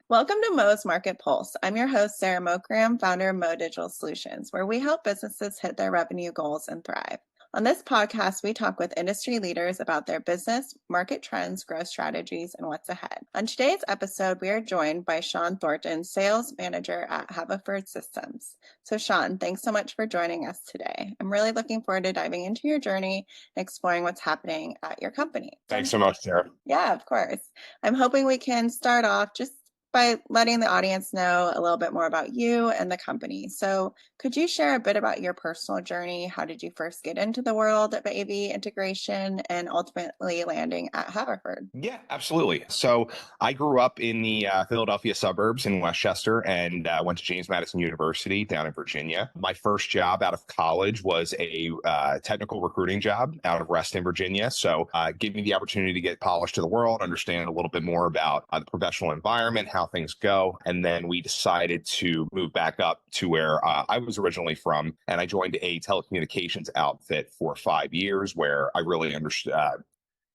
Welcome to Mo's Market Pulse. I'm your host, Sara Mokaram, founder of Mo Digital Solutions, where we help businesses hit their revenue goals and thrive. On this podcast, we talk with industry leaders about their business, market trends, growth strategies, and what's ahead. On today's episode, we are joined by Shawn Thornton, sales manager at Haverford Systems. So Shawn, thanks so much for joining us today. I'm really looking forward to diving into your journey and exploring what's happening at your company. Thanks so much, Sarah. Yeah, of course. I'm hoping we can start off just by letting the audience know a little bit more about you and the company. So could you share a bit about your personal journey? How did you first get into the world of AV integration and ultimately landing at Haverford? Yeah, absolutely. So I grew up in the Philadelphia suburbs in Westchester and went to James Madison University down in Virginia. My first job out of college was a technical recruiting job out of Reston, Virginia. So gave me the opportunity to get polished to the world, understand a little bit more about the professional environment, how things go. And then we decided to move back up to where I was originally from. And I joined a telecommunications outfit for 5 years where I really understood.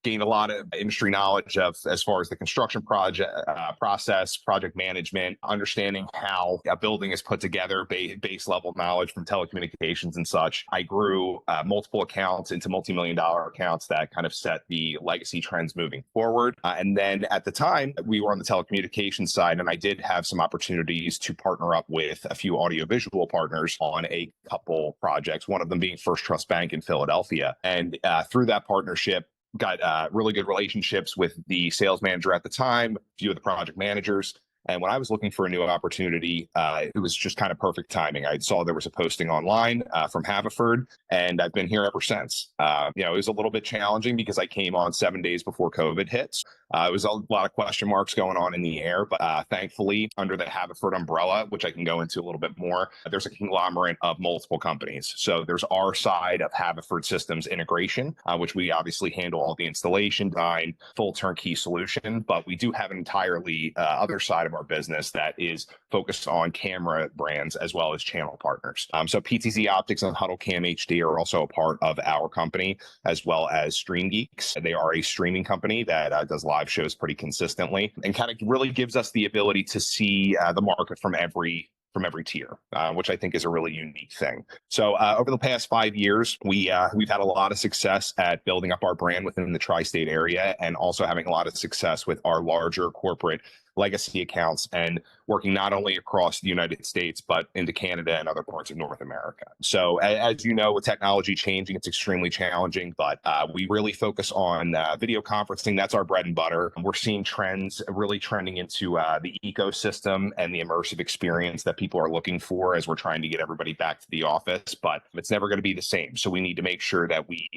Gained a lot of industry knowledge of as far as the construction process, project management, understanding how a building is put together, base level knowledge from telecommunications and such. I grew multiple accounts into multi-million-dollar accounts that kind of set the legacy trends moving forward. And then at the time, we were on the telecommunications side, and I did have some opportunities to partner up with a few audiovisual partners on a couple projects, one of them being First Trust Bank in Philadelphia. And through that partnership, got really good relationships with the sales manager at the time, a few of the project managers. And when I was looking for a new opportunity, it was just kind of perfect timing. I saw there was a posting online from Haverford, and I've been here ever since. It was a little bit challenging because I came on 7 days before COVID hits. It was a lot of question marks going on in the air, but thankfully, under the Haverford umbrella, which I can go into a little bit more, there's a conglomerate of multiple companies. So there's our side of Haverford Systems integration, which we obviously handle all the installation, design, full turnkey solution, but we do have an entirely other side of our business that is focused on camera brands as well as channel partners. So PTZ Optics and Huddle Cam HD are also a part of our company, as well as Stream Geeks. They are a streaming company that does live shows pretty consistently and kind of really gives us the ability to see the market from every tier, which I think is a really unique thing. So over the past 5 years, we've had a lot of success at building up our brand within the tri-state area and also having a lot of success with our larger corporate legacy accounts and working not only across the United States, but into Canada and other parts of North America. So as you know, with technology changing, it's extremely challenging, but we really focus on video conferencing. That's our bread and butter. We're seeing trends really trending into the ecosystem and the immersive experience that people are looking for as we're trying to get everybody back to the office, but it's never going to be the same. So we need to make sure that we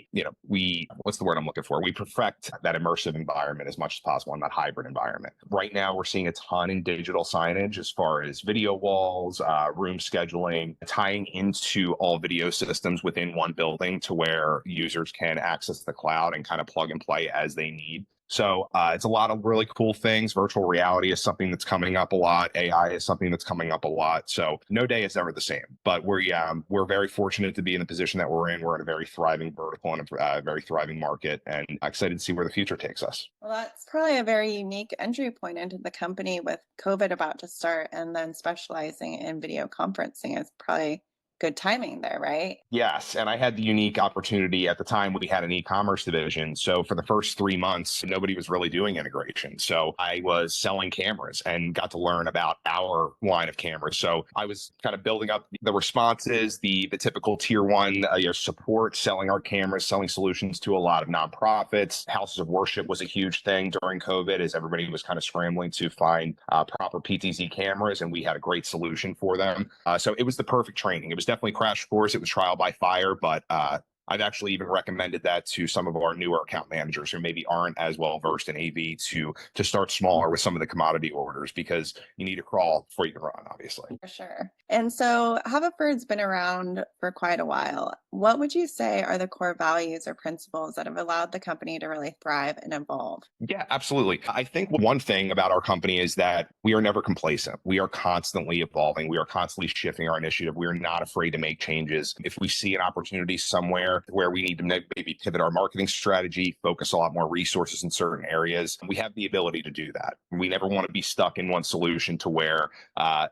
what's the word I'm looking for? We perfect that immersive environment as much as possible in that hybrid environment. Right now, we're seeing a ton in digital signage as far as video walls, room scheduling, tying into all video systems within one building to where users can access the cloud and kind of plug and play as they need. So it's a lot of really cool things. Virtual reality is something that's coming up a lot. AI is something that's coming up a lot. So no day is ever the same. But we're very fortunate to be in the position that we're in. We're in a very thriving vertical and a very thriving market, and excited to see where the future takes us. Well, that's probably a very unique entry point into the company with COVID about to start, and then specializing in video conferencing is probably good timing there, right? Yes. And I had the unique opportunity at the time we had an e-commerce division. So for the first 3 months, nobody was really doing integration. So I was selling cameras and got to learn about our line of cameras. So I was kind of building up the responses, the typical tier one support, selling our cameras, selling solutions to a lot of nonprofits. Houses of worship was a huge thing during COVID as everybody was kind of scrambling to find proper PTZ cameras. And we had a great solution for them. So it was the perfect training. It was definitely crash course. It was trial by fire, but I've actually even recommended that to some of our newer account managers who maybe aren't as well versed in AV to start smaller with some of the commodity orders, because you need to crawl before you can run, obviously. For sure. And so Haverford's been around for quite a while. What would you say are the core values or principles that have allowed the company to really thrive and evolve? Yeah, absolutely. I think one thing about our company is that we are never complacent. We are constantly evolving. We are constantly shifting our initiative. We are not afraid to make changes. If we see an opportunity somewhere where we need to maybe pivot our marketing strategy, focus a lot more resources in certain areas, we have the ability to do that. We never want to be stuck in one solution to where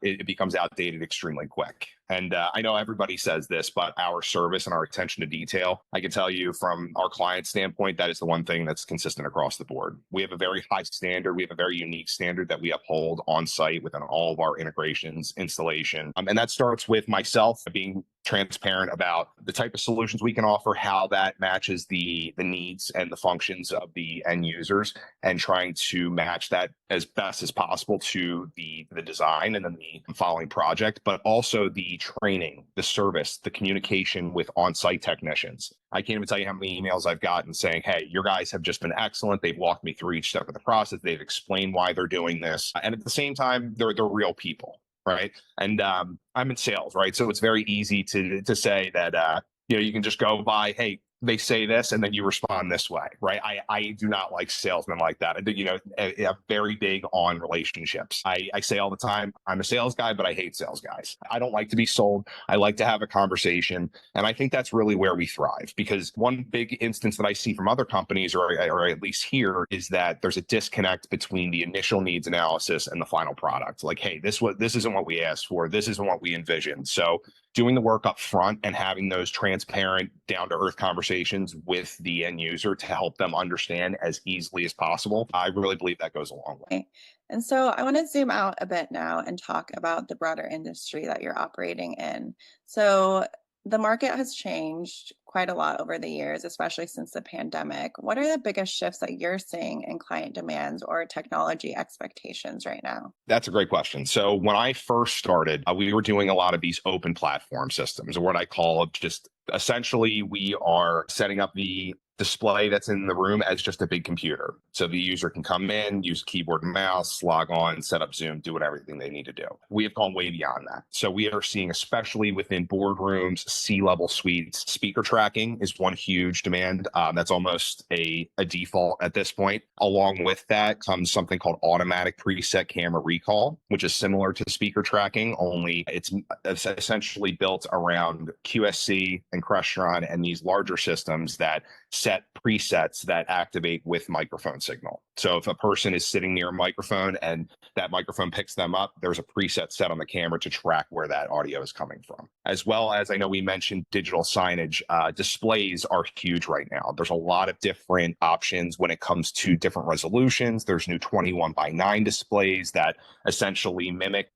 it becomes outdated extremely quick. And I know everybody says this, but our service and our attention to detail, I can tell you from our client standpoint, that is the one thing that's consistent across the board. We have a very high standard. We have a very unique standard that we uphold on site within all of our integrations, installation. And that starts with myself being transparent about the type of solutions we can offer, how that matches the needs and the functions of the end users, and trying to match that as best as possible to the design and then the following project, but also the training, the service, the communication with on-site technicians. I can't even tell you how many emails I've gotten saying, hey, your guys have just been excellent. They've walked me through each step of the process. They've explained why they're doing this. And at the same time, they're real people. Right. And I'm in sales, right? So it's very easy to say that you can just go by, hey, they say this and then you respond this way, right? I do not like salesmen like that. I'm very big on relationships. I say all the time, I'm a sales guy, but I hate sales guys. I don't like to be sold. I like to have a conversation. And I think that's really where we thrive, because one big instance that I see from other companies, or at least here, is that there's a disconnect between the initial needs analysis and the final product. Like, hey, this isn't what we asked for. This isn't what we envisioned. So doing the work up front and having those transparent, down to earth conversations with the end user to help them understand as easily as possible, I really believe that goes a long way. Okay. And so I want to zoom out a bit now and talk about the broader industry that you're operating in. So the market has changed quite a lot over the years, especially since the pandemic. What are the biggest shifts that you're seeing in client demands or technology expectations right now? That's a great question. So when I first started, we were doing a lot of these open platform systems, or what I call just essentially we are setting up the display that's in the room as just a big computer. So the user can come in, use keyboard and mouse, log on, set up Zoom, do everything they need to do. We have gone way beyond that. So we are seeing, especially within boardrooms, C-level suites, speaker tracking is one huge demand. That's almost a default at this point. Along with that comes something called automatic preset camera recall, which is similar to speaker tracking, only it's essentially built around QSC and Crestron and these larger systems that set presets that activate with microphone signal. So if a person is sitting near a microphone and that microphone picks them up, there's a preset set on the camera to track where that audio is coming from. As well as, I know we mentioned digital signage. Displays are huge right now. There's a lot of different options when it comes to different resolutions. There's new 21:9 displays that essentially mimic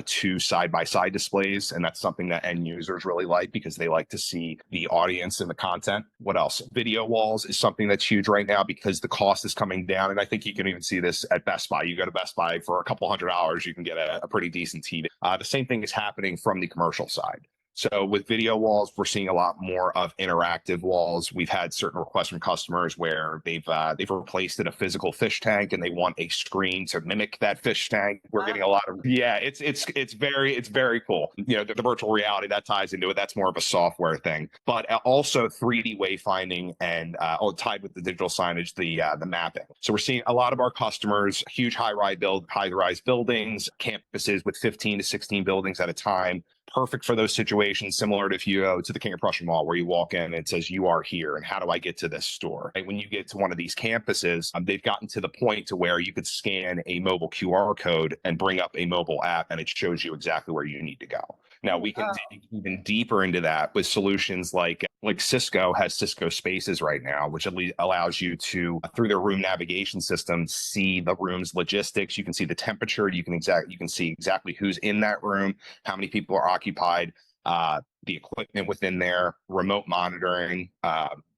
two side-by-side displays. And that's something that end users really like because they like to see the audience and the content. What else? Video walls is something that's huge right now because the cost is coming down. And I think you can even see this at Best Buy. You go to Best Buy for a couple $100, you can get a pretty decent TV. The same thing is happening from the commercial side. So with video walls, we're seeing a lot more of interactive walls. We've had certain requests from customers where they've replaced it a physical fish tank and they want a screen to mimic that fish tank. We're getting a lot of it's very cool. The virtual reality that ties into it. That's more of a software thing, but also 3D wayfinding and tied with the digital signage, the mapping. So we're seeing a lot of our customers, huge high-rise buildings, campuses with 15 to 16 buildings at a time. Perfect for those situations, similar to if you go to the King of Prussia Mall where you walk in and it says, you are here, and how do I get to this store? Right? When you get to one of these campuses, they've gotten to the point to where you could scan a mobile QR code and bring up a mobile app and it shows you exactly where you need to go. Now we can dig even deeper into that with solutions like Cisco has Cisco Spaces right now, which at least allows you to, through their room navigation system, see the room's logistics. You can see the temperature. You can see exactly who's in that room, how many people are occupied, the equipment within there, remote monitoring.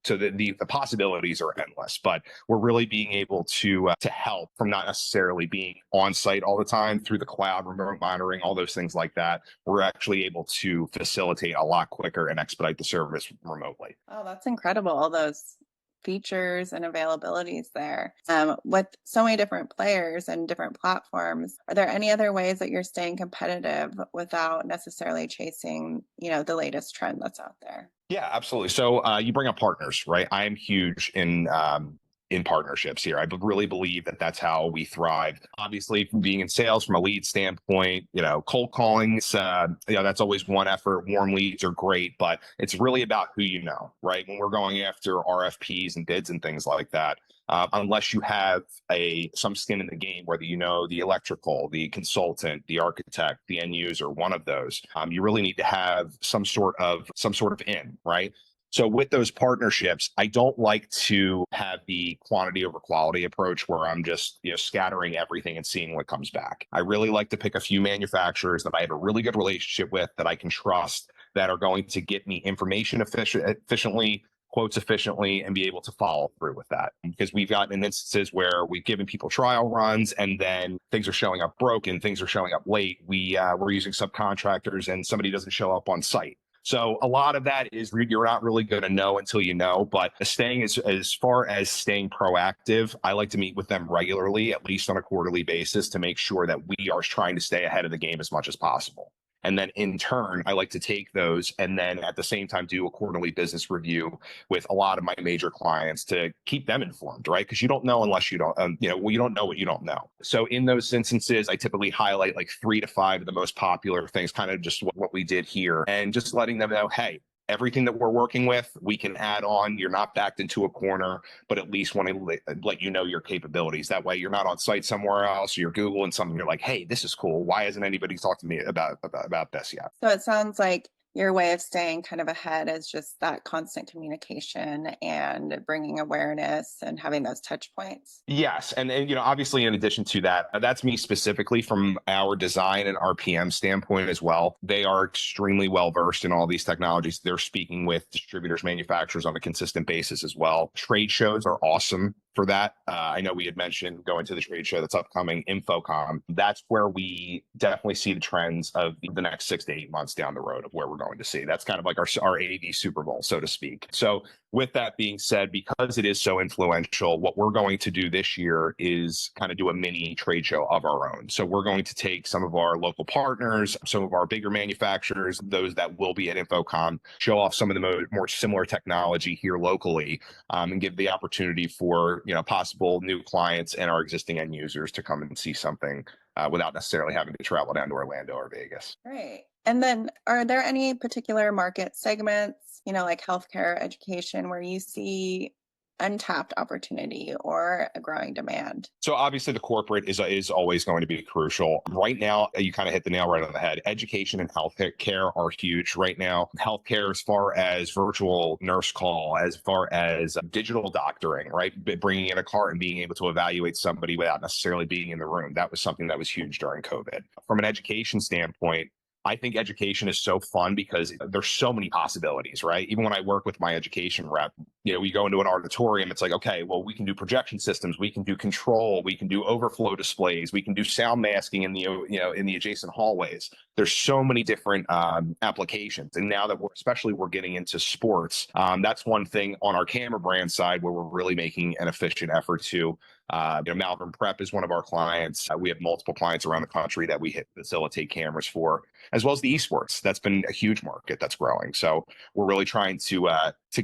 So the possibilities are endless, but we're really being able to help from not necessarily being on site all the time through the cloud, remote monitoring, all those things like that. We're actually able to facilitate a lot quicker and expedite the service remotely. Oh, that's incredible. All those features and availabilities there. With so many different players and different platforms, are there any other ways that you're staying competitive without necessarily chasing, the latest trend that's out there? Yeah, absolutely. So you bring up partners, right? I am huge in partnerships here. I really believe that that's how we thrive. Obviously, from being in sales, from a lead standpoint, cold calling, that's always one effort. Warm leads are great, but it's really about who you know, right? When we're going after RFPs and bids and things like that, unless you have some skin in the game, whether you know the electrical, the consultant, the architect, the end user, one of those, you really need to have some sort of in, right? So with those partnerships, I don't like to have the quantity over quality approach where I'm just scattering everything and seeing what comes back. I really like to pick a few manufacturers that I have a really good relationship with, that I can trust, that are going to get me information efficiently, quotes efficiently, and be able to follow through with that. Because we've gotten instances where we've given people trial runs and then things are showing up broken, things are showing up late. We're using subcontractors and somebody doesn't show up on site. So a lot of that is you're not really going to know until you know. But staying as far as staying proactive, I like to meet with them regularly, at least on a quarterly basis, to make sure that we are trying to stay ahead of the game as much as possible. And then in turn, I like to take those and then at the same time do a quarterly business review with a lot of my major clients to keep them informed, right? Because you don't know unless you don't, well, you don't know what you don't know. So in those instances, I typically highlight like 3 to 5 of the most popular things, kind of just what we did here, and just letting them know, hey, everything that we're working with, we can add on. You're not backed into a corner, but at least want to let you know your capabilities. That way, you're not on site somewhere else. You're Googling something. You're like, hey, this is cool. Why hasn't anybody talked to me about this yet? So it sounds like your way of staying kind of ahead is just that constant communication and bringing awareness and having those touch points. Yes, and obviously, in addition to that, that's me specifically from our design and RPM standpoint as well. They are extremely well versed in all these technologies. They're speaking with distributors, manufacturers on a consistent basis as well. Trade shows are awesome for that. I know we had mentioned going to the trade show that's upcoming, Infocom. That's where we definitely see the trends of the next 6 to 8 months down the road of where we're going to see. That's kind of like our AV Super Bowl, so to speak. So with that being said, because it is so influential, what we're going to do this year is kind of do a mini trade show of our own. So we're going to take some of our local partners, some of our bigger manufacturers, those that will be at Infocom, show off some of the more similar technology here locally, and give the opportunity for possible new clients and our existing end users to come and see something without necessarily having to travel down to Orlando or Vegas. Right. And then are there any particular market segments, like healthcare, education, where you see untapped opportunity or a growing demand? So obviously the corporate is always going to be crucial. Right now, you kind of hit the nail right on the head. Education and healthcare are huge right now. Healthcare, as far as virtual nurse call, as far as digital doctoring, right? Bringing in a cart and being able to evaluate somebody without necessarily being in the room. That was something that was huge during COVID. From an education standpoint, I think education is so fun because there's so many possibilities, right? Even when I work with my education rep, we go into an auditorium, it's like, okay, well, we can do projection systems, we can do control, we can do overflow displays, we can do sound masking in the adjacent hallways. There's so many different applications. And now that we're getting into sports, that's one thing on our camera brand side where we're really making an efficient effort to. Malvern Prep is one of our clients. We have multiple clients around the country that we facilitate cameras for, as well as the esports. That's been a huge market that's growing. So we're really trying to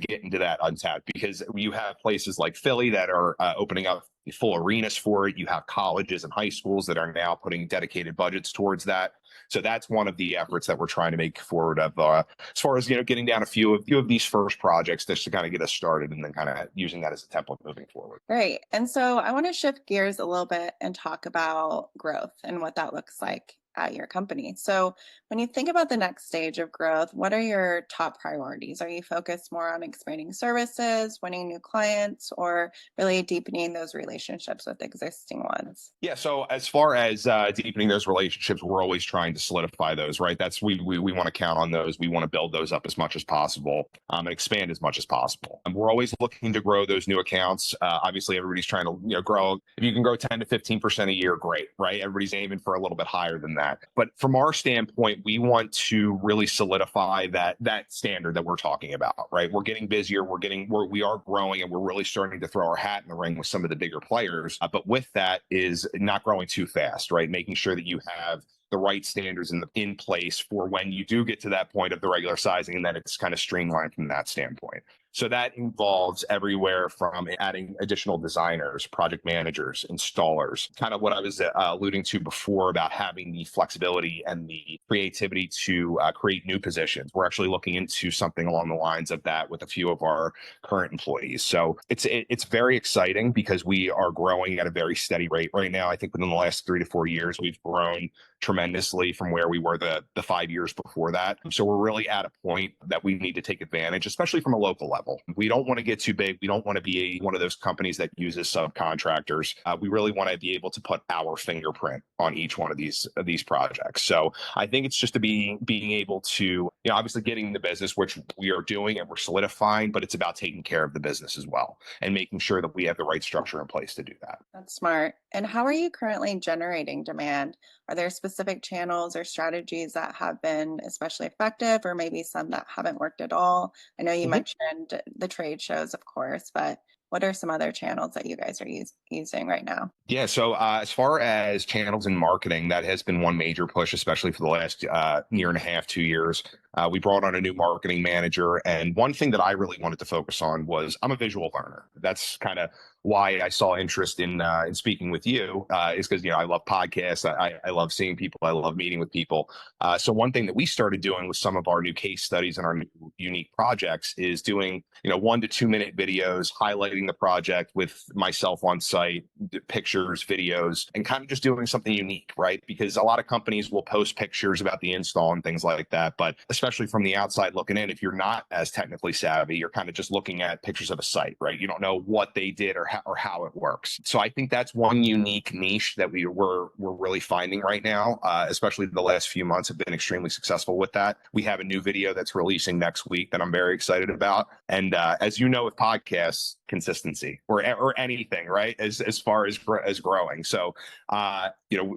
get into that untapped, because you have places like Philly that are opening up full arenas for it. You have colleges and high schools that are now putting dedicated budgets towards that. So that's one of the efforts that we're trying to make forward of as far as getting down a few of these first projects just to kind of get us started, and then kind of using that as a template moving forward. Great. And so I want to shift gears a little bit and talk about growth and what that looks like at your company. So when you think about the next stage of growth, what are your top priorities? Are you focused more on expanding services, winning new clients, or really deepening those relationships with existing ones? Yeah, so as far as deepening those relationships, we're always trying to solidify those, right? That's we want to count on those. We want to build those up as much as possible, and expand as much as possible. And we're always looking to grow those new accounts. Obviously, everybody's trying to grow. If you can grow 10 to 15% a year, great, right? Everybody's aiming for a little bit higher than that. But from our standpoint, we want to really solidify that standard that we're talking about, right? We're getting busier. We are growing, and we're really starting to throw our hat in the ring with some of the bigger players. But with that is not growing too fast, right? Making sure that you have the right standards in place for when you do get to that point of the regular sizing, and then it's kind of streamlined from that standpoint. So that involves everywhere from adding additional designers, project managers, installers, kind of what I was alluding to before about having the flexibility and the creativity to create new positions. We're actually looking into something along the lines of that with a few of our current employees. So it's very exciting because we are growing at a very steady rate right now. I think within the last 3 to 4 years, we've grown tremendously from where we were the 5 years before that. So we're really at a point that we need to take advantage, especially from a local level. We don't want to get too big. We don't want to be one of those companies that uses subcontractors. We really want to be able to put our fingerprint on each one of these projects. So I think it's just to being able to, obviously getting the business, which we are doing and we're solidifying, but it's about taking care of the business as well and making sure that we have the right structure in place to do that. That's smart. And how are you currently generating demand? Are there specific channels or strategies that have been especially effective, or maybe some that haven't worked at all? I know you mentioned the trade shows, of course, but what are some other channels that you guys are using right now? Yeah. So as far as channels and marketing, that has been one major push, especially for the last year and a half, 2 years. We brought on a new marketing manager. And one thing that I really wanted to focus on was I'm a visual learner. That's kind of why I saw interest in speaking with you is because, I love podcasts. I love seeing people. I love meeting with people. So one thing that we started doing with some of our new case studies and our new unique projects is doing, 1 to 2 minute videos highlighting the project with myself on site, pictures, videos, and kind of just doing something unique, right? Because a lot of companies will post pictures about the install and things like that. But especially from the outside looking in, if you're not as technically savvy, you're kind of just looking at pictures of a site, right? You don't know what they did or how it works. So I think that's one unique niche that we're really finding right now, especially the last few months have been extremely successful with that. We have a new video that's releasing next week that I'm very excited about. And as you know, with podcasts, consistency or anything, right? As far as growing. So,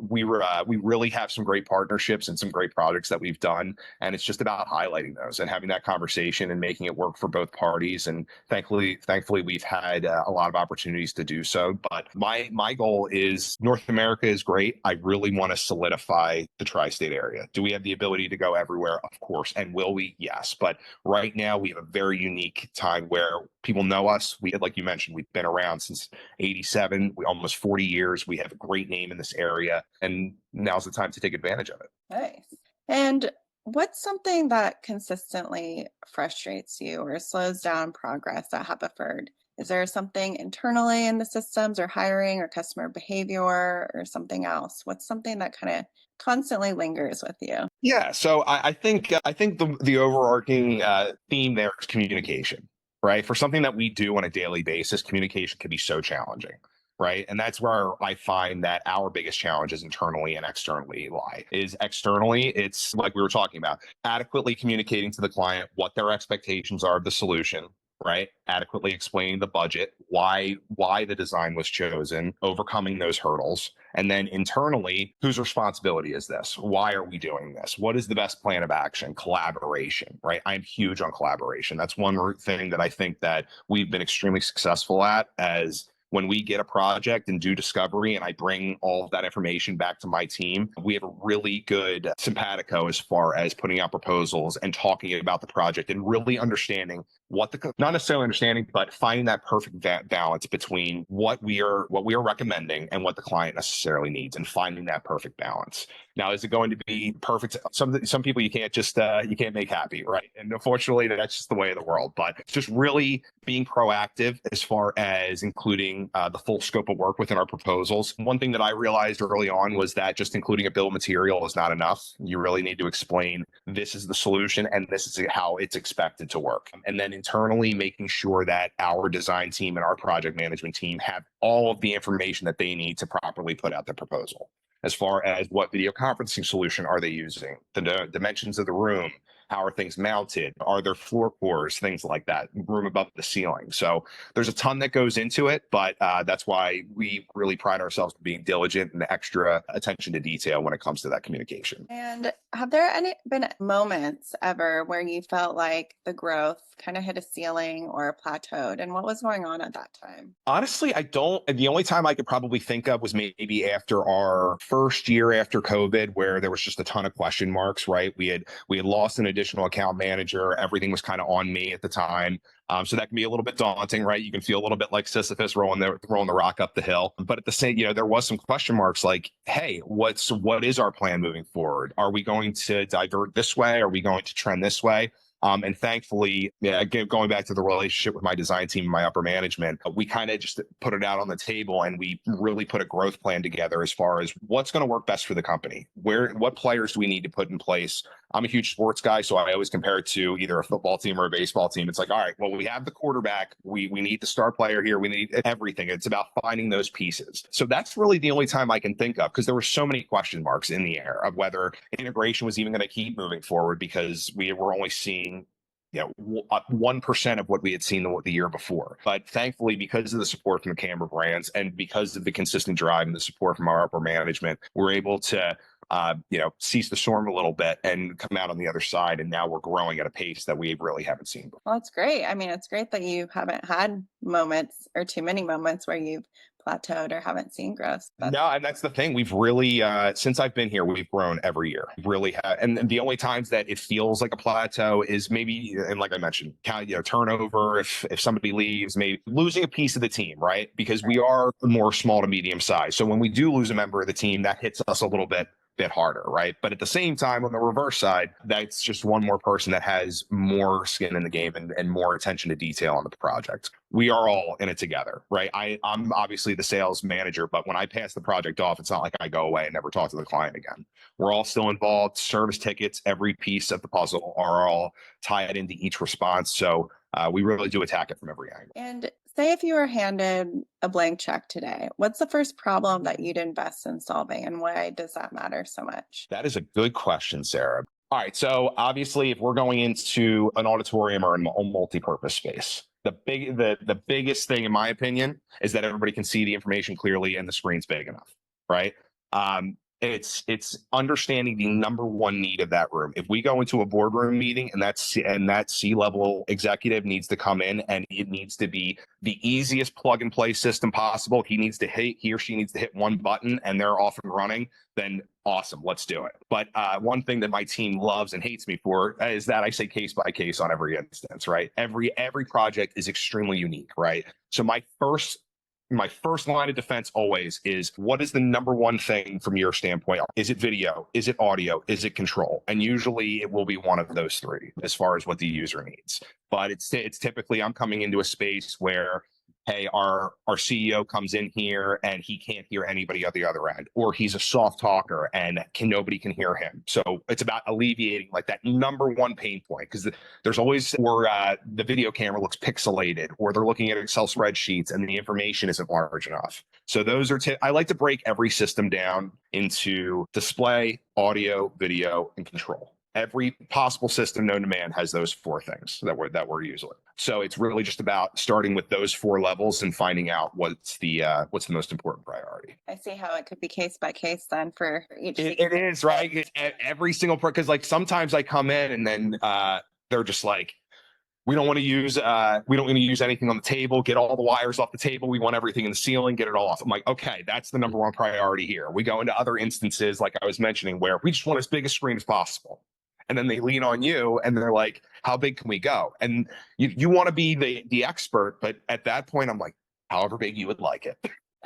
we really have some great partnerships and some great projects that we've done. And it's just about highlighting those and having that conversation and making it work for both parties. And thankfully, we've had a lot of opportunities to do so. But my goal is North America is great. I really want to solidify the tri-state area. Do we have the ability to go everywhere? Of course. And will we? Yes. But right now we have a very unique time where people know us. Like you mentioned, we've been around since 87. We almost 40 years. We have a great name in this area. And now's the time to take advantage of it. Nice. And what's something that consistently frustrates you or slows down progress at Haverford? Is there something internally in the systems or hiring or customer behavior or something else? What's something that kind of constantly lingers with you? Yeah. So I think the overarching theme there is communication, right? For something that we do on a daily basis, communication can be so challenging. Right. And that's where I find that our biggest challenges internally and externally lie. Is externally, it's like we were talking about, adequately communicating to the client what their expectations are of the solution, right? Adequately explaining the budget, why the design was chosen, overcoming those hurdles. And then internally, whose responsibility is this? Why are we doing this? What is the best plan of action? Collaboration, right? I'm huge on collaboration. That's one thing that I think that we've been extremely successful at as when we get a project and do discovery and I bring all of that information back to my team, we have a really good simpatico as far as putting out proposals and talking about the project and really understanding not necessarily understanding, but finding that perfect balance between what we are recommending and what the client necessarily needs and finding that perfect balance. Now, is it going to be perfect? Some people you can't just you can't make happy, right? And unfortunately, that's just the way of the world. But just really being proactive as far as including the full scope of work within our proposals. One thing that I realized early on was that just including a bill of material is not enough. You really need to explain this is the solution and this is how it's expected to work. And then internally making sure that our design team and our project management team have all of the information that they need to properly put out the proposal. As far as what video conferencing solution are they using, the dimensions of the room, How are things mounted? Are there floor cores? Things like that, room above the ceiling. So there's a ton that goes into it, but that's why we really pride ourselves on being diligent and extra attention to detail when it comes to that communication. And have there been moments ever where you felt like the growth kind of hit a ceiling or plateaued? And what was going on at that time? Honestly, I don't. The only time I could probably think of was maybe after our first year after COVID, where there was just a ton of question marks, right? We had lost an additional account manager. Everything was kind of on me at the time. So that can be a little bit daunting, right? You can feel a little bit like Sisyphus rolling the rock up the hill. But at the same, there was some question marks like, hey, what is our plan moving forward? Are we going to divert this way? Are we going to trend this way? And thankfully, again, going back to the relationship with my design team and my upper management, we kind of just put it out on the table and we really put a growth plan together as far as what's going to work best for the company. What players do we need to put in place? I'm a huge sports guy, so I always compare it to either a football team or a baseball team. It's like, all right, well, we have the quarterback. We need the star player here. We need everything. It's about finding those pieces. So that's really the only time I can think of, because there were so many question marks in the air of whether integration was even going to keep moving forward, because we were only seeing 1% of what we had seen the year before. But thankfully, because of the support from the Camber brands and because of the consistent drive and the support from our upper management, we're able to cease the storm a little bit and come out on the other side. And now we're growing at a pace that we really haven't seen before. Well, it's great. I mean, it's great that you haven't had moments or too many moments where you've plateaued or haven't seen growth. No, and that's the thing. We've really, since I've been here, we've grown every year. Really have. And the only times that it feels like a plateau is maybe, and like I mentioned, turnover, if somebody leaves, maybe losing a piece of the team, right? Because we are more small to medium size. So when we do lose a member of the team, that hits us a little bit harder, right? But at the same time, on the reverse side, that's just one more person that has more skin in the game and more attention to detail on the project. We are all in it together, right? I'm obviously the sales manager, but when I pass the project off, it's not like I go away and never talk to the client again. We're all still involved. Service tickets, every piece of the puzzle are all tied into each response. So we really do attack it from every angle. And say if you were handed a blank check today, what's the first problem that you'd invest in solving, and why does that matter so much? That is a good question, Sarah. All right, so obviously, if we're going into an auditorium or a multi-purpose space, the biggest thing, in my opinion, is that everybody can see the information clearly and the screen's big enough, right? It's understanding the number one need of that room. If we go into a boardroom meeting and that C-level executive needs to come in and it needs to be the easiest plug and play system possible, he or she needs to hit one button and they're off and running, then awesome, let's do it. But one thing that my team loves and hates me for is that I say case by case on every instance, right? Every project is extremely unique, right? So my first line of defense always is, what is the number one thing from your standpoint? Is it video? Is it audio? Is it control? And usually it will be one of those three as far as what the user needs. But it's typically, I'm coming into a space where, hey, our CEO comes in here and he can't hear anybody at the other end, or he's a soft talker and nobody can hear him. So it's about alleviating like that number one pain point, because there's always where the video camera looks pixelated, or they're looking at Excel spreadsheets and the information isn't large enough. So those are I like to break every system down into display, audio, video, and control. Every possible system known to man has those four things that we're using. So it's really just about starting with those four levels and finding out what's the most important priority. I see how it could be case by case then for each. It is, right? It's every single because like sometimes I come in and then they're just like, we don't want to use anything on the table. Get all the wires off the table. We want everything in the ceiling. Get it all off. I'm like, okay, that's the number one priority here. We go into other instances, like I was mentioning, where we just want as big a screen as possible. And then they lean on you and they're like, how big can we go? And you want to be the expert. But at that point, I'm like, however big you would like it.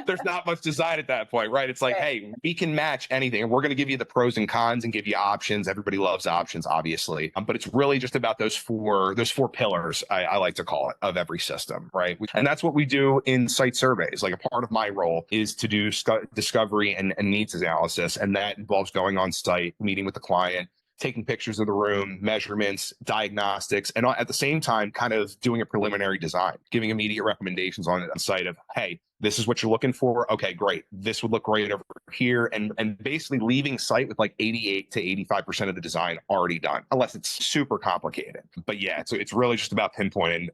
There's not much design at that point, right? It's like, hey, we can match anything. And we're going to give you the pros and cons and give you options. Everybody loves options, obviously. But it's really just about those four pillars, I like to call it, of every system, right? And that's what we do in site surveys. Like a part of my role is to do discovery and needs analysis. And that involves going on site, meeting with the client, taking pictures of the room, measurements, diagnostics, and at the same time, kind of doing a preliminary design, giving immediate recommendations on the site of, hey, this is what you're looking for. Okay, great. This would look great over here. And basically leaving site with like 88 to 85% of the design already done, unless it's super complicated. But yeah, so it's really just about pinpointing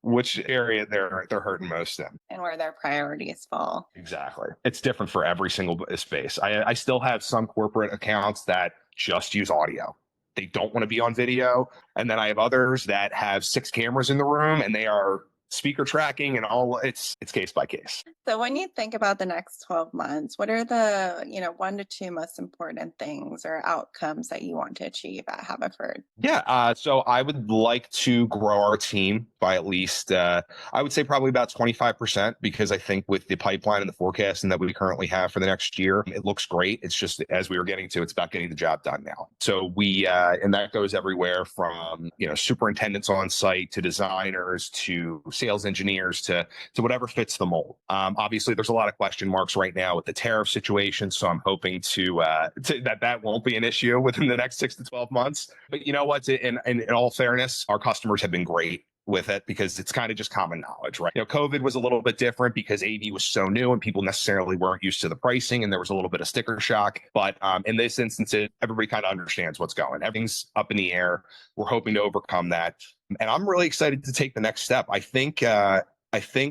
which area they're hurting most in. And where their priorities fall. Exactly. It's different for every single space. I still have some corporate accounts that just use audio. They don't want to be on video. And then I have others that have 6 cameras in the room and they are speaker tracking and all. It's case by case. So when you think about the next 12 months, what are the, 1 to 2 most important things or outcomes that you want to achieve at Haverford? Yeah. So I would like to grow our team by at least, I would say probably about 25%, because I think with the pipeline and the forecasting that we currently have for the next year, it looks great. It's just, as we were getting to, it's about getting the job done now. So and that goes everywhere from, superintendents on site to designers to sales engineers to whatever fits the mold. Obviously, there's a lot of question marks right now with the tariff situation. So I'm hoping that won't be an issue within the next 6 to 12 months. But you know what? In all fairness, our customers have been great with it because it's kind of just common knowledge, right? COVID was a little bit different because AV was so new and people necessarily weren't used to the pricing and there was a little bit of sticker shock. But in this instance, everybody kind of understands what's going. Everything's up in the air. We're hoping to overcome that. And I'm really excited to take the next step. I think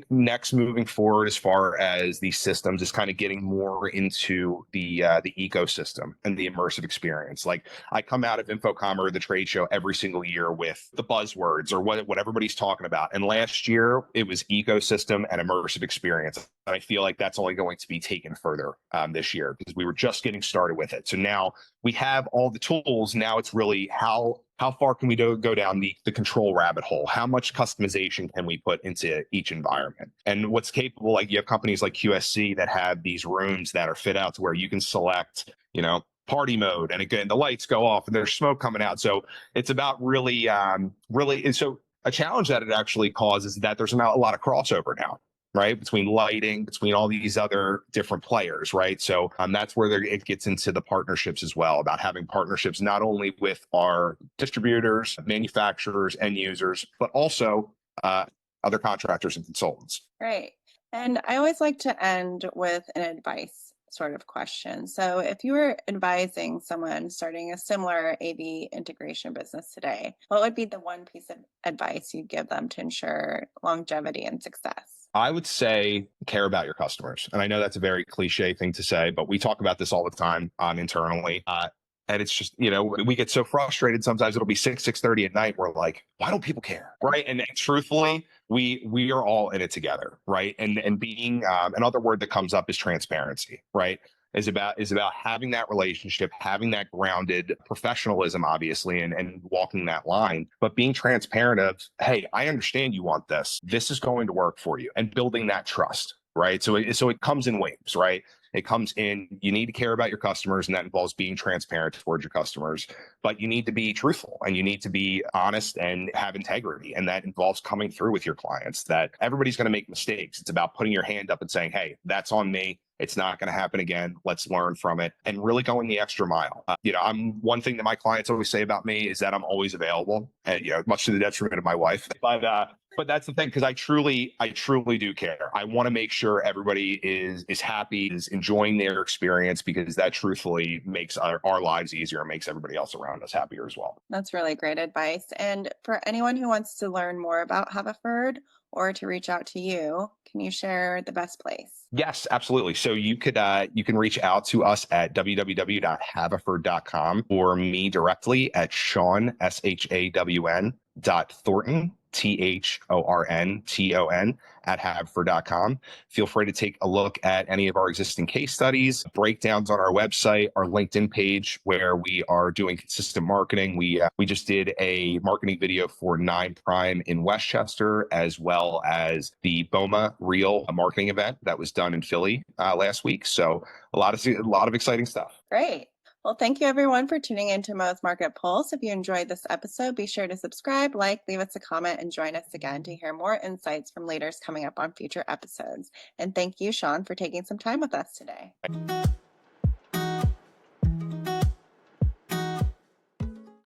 next moving forward, as far as these systems, is kind of getting more into the ecosystem and the immersive experience. Like I come out of InfoComm or the trade show every single year with the buzzwords or what everybody's talking about. And last year it was ecosystem and immersive experience. And I feel like that's only going to be taken further this year because we were just getting started with it. So now we have all the tools. Now it's really how far can we go down the control rabbit hole? How much customization can we put into each environment? And what's capable, like you have companies like QSC that have these rooms that are fit out to where you can select, party mode. And again, the lights go off and there's smoke coming out. So it's about really, and so a challenge that it actually causes is that there's not a lot of crossover now, right? Between lighting, between all these other different players, right? So that's where it gets into the partnerships as well, about having partnerships not only with our distributors, manufacturers, end users, but also other contractors and consultants. Right. And I always like to end with an advice sort of question. So if you were advising someone starting a similar AV integration business today, what would be the one piece of advice you'd give them to ensure longevity and success? I would say care about your customers. And I know that's a very cliche thing to say, but we talk about this all the time internally. And it's just, we get so frustrated. Sometimes it'll be 6:30 at night. We're like, why don't people care? Right. And truthfully, we are all in it together. Right. And being another word that comes up is transparency. Right. Is about having that relationship, having that grounded professionalism, obviously, and walking that line, but being transparent of, hey, I understand you want this. This is going to work for you, and building that trust, right? So it comes in waves, right? It comes in, you need to care about your customers, and that involves being transparent towards your customers, but you need to be truthful and you need to be honest and have integrity. And that involves coming through with your clients, that everybody's going to make mistakes. It's about putting your hand up and saying, hey, that's on me. It's not going to happen again. Let's learn from it, and really going the extra mile. I'm one thing that my clients always say about me is that I'm always available, and much to the detriment of my wife. But that's the thing, because I truly do care. I want to make sure everybody is happy, is enjoying their experience, because that truthfully makes our lives easier and makes everybody else around us happier as well. That's really great advice. And for anyone who wants to learn more about Haverford or to reach out to you, can you share the best place? Yes, absolutely. So you can reach out to us at www.haverford.com or me directly at Shawn, SHAWN .Thornton, THORNTON at Haverford.com. Feel free to take a look at any of our existing case studies, breakdowns on our website, our LinkedIn page, where we are doing consistent marketing. We just did a marketing video for 9 Prime in Westchester, as well as the BOMA Real marketing event that was done in Philly last week. So a lot of exciting stuff. Great. Well, thank you everyone for tuning in to Mo's Market Pulse. If you enjoyed this episode, be sure to subscribe, leave us a comment, and join us again to hear more insights from leaders coming up on future episodes. And thank you, Shawn, for taking some time with us today.